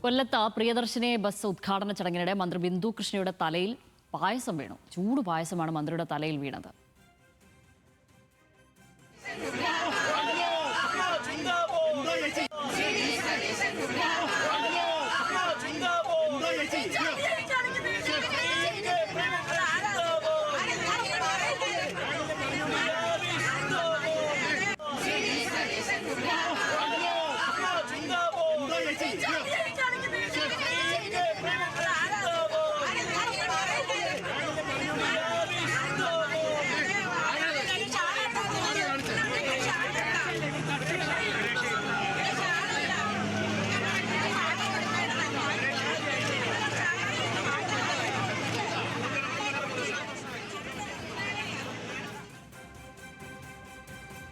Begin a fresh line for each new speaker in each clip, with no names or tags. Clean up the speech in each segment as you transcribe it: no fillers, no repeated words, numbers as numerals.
കൊല്ലത്ത് പ്രിയദർശിനി ബസ് ഉദ്ഘാടന ചടങ്ങിനിടെ മന്ത്രി ബിന്ദു കൃഷ്ണയുടെ തലയിൽ പായസം വീണു. ചൂട് പായസമാണ് മന്ത്രിയുടെ തലയിൽ വീണത്.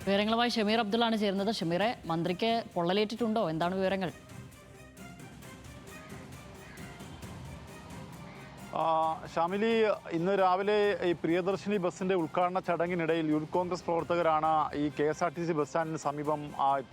വിവരങ്ങളുമായി ഷമീർ അബ്ദുള്ളാണ് ചേരുന്നത്. ഷമീറെ, മന്ത്രിക്ക് പൊള്ളലേറ്റിട്ടുണ്ടോ? എന്താണ് വിവരങ്ങൾ?
ഷാമിലി, ഇന്ന് രാവിലെ ഈ പ്രിയദർശിനി ബസ്സിന്റെ ഉദ്ഘാടന ചടങ്ങിനിടയിൽ യൂത്ത് കോൺഗ്രസ് പ്രവർത്തകരാണ് ഈ KSRTC ബസ് സ്റ്റാൻഡിന് സമീപം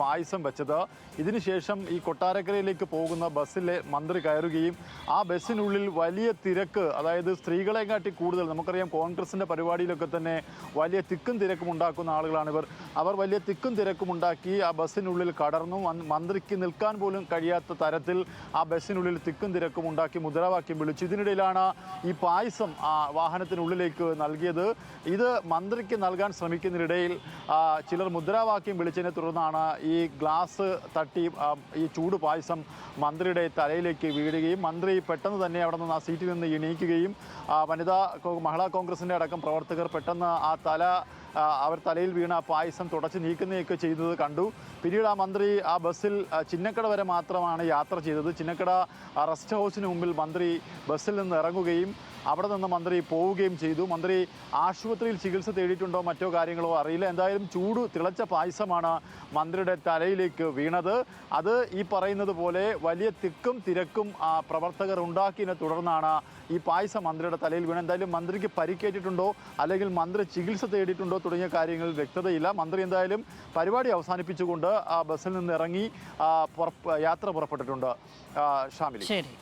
പായസം വെച്ചത്. ഇതിനുശേഷം ഈ കൊട്ടാരക്കരയിലേക്ക് പോകുന്ന ബസ്സിൽ മന്ത്രി കയറുകയും ആ ബസ്സിനുള്ളിൽ വലിയ തിരക്ക്, അതായത് സ്ത്രീകളെ കാട്ടി കൂടുതൽ, നമുക്കറിയാം കോൺഗ്രസിന്റെ പരിപാടിയിലൊക്കെ തന്നെ വലിയ തിക്കും തിരക്കും ഉണ്ടാക്കുന്ന ആളുകളാണിവർ. അവർ വലിയ തിക്കും തിരക്കും ഉണ്ടാക്കി ആ ബസ്സിനുള്ളിൽ കടർന്നു. മന്ത്രിക്ക് നിൽക്കാൻ പോലും കഴിയാത്ത തരത്തിൽ ആ ബസ്സിനുള്ളിൽ തിക്കും തിരക്കും ഉണ്ടാക്കി മുദ്രാവാക്യം വിളിച്ചു. ഇതിനിടയിലാണ് ഈ പായസം വാഹനത്തിനുള്ളിലേക്ക് നൽകിയത്. ഇത് മന്ത്രിക്ക് നൽകാൻ ശ്രമിക്കുന്നതിനിടയിൽ ചിലർ മുദ്രാവാക്യം വിളിച്ചതിനെ തുടർന്നാണ് ഈ ഗ്ലാസ് തട്ടി ഈ ചൂട് പായസം മന്ത്രിയുടെ തലയിലേക്ക് വീഴുകയും മന്ത്രി പെട്ടെന്ന് തന്നെ അവിടെ നിന്ന് ആ സീറ്റിൽ നിന്ന് എണീക്കുകയും മഹിളാ കോൺഗ്രസിൻ്റെ അടക്കം പ്രവർത്തകർ പെട്ടെന്ന് അവർ തലയിൽ വീണ പായസം തുടച്ച് നീക്കുന്നതൊക്കെ ചെയ്യുന്നത് കണ്ടു. പിന്നീട് ആ മന്ത്രി ആ ബസ്സിൽ ചിന്നക്കട വരെ മാത്രമാണ് യാത്ര ചെയ്തത്. ചിന്നക്കട റെസ്റ്റ് ഹൗസിന് മുമ്പിൽ മന്ത്രി ബസ്സിൽ നിന്ന് ഇറങ്ങുകയും അവിടെ നിന്ന് മന്ത്രി പോവുകയും ചെയ്തു. മന്ത്രി ആശുപത്രിയിൽ ചികിത്സ തേടിയിട്ടുണ്ടോ മറ്റോ കാര്യങ്ങളോ അറിയില്ല. എന്തായാലും തിളച്ച പായസമാണ് മന്ത്രിയുടെ തലയിലേക്ക് വീണത്. അത് ഈ പറയുന്നത് പോലെ വലിയ തിക്കും തിരക്കും പ്രവർത്തകർ ഉണ്ടാക്കിയതിനെ തുടർന്നാണ് ഈ പായസം മന്ത്രിയുടെ തലയിൽ വീണത്. എന്തായാലും മന്ത്രിക്ക് പരിക്കേറ്റിട്ടുണ്ടോ അല്ലെങ്കിൽ മന്ത്രി ചികിത്സ തേടിയിട്ടുണ്ടോ തുടങ്ങിയ കാര്യങ്ങളിൽ വ്യക്തതയില്ല. മന്ത്രി എന്തായാലും പരിപാടി അവസാനിപ്പിച്ചുകൊണ്ട് ആ ബസ്സിൽ നിന്ന് ഇറങ്ങി യാത്ര പുറപ്പെട്ടിട്ടുണ്ട്. ഷാമിലി.
ശരി.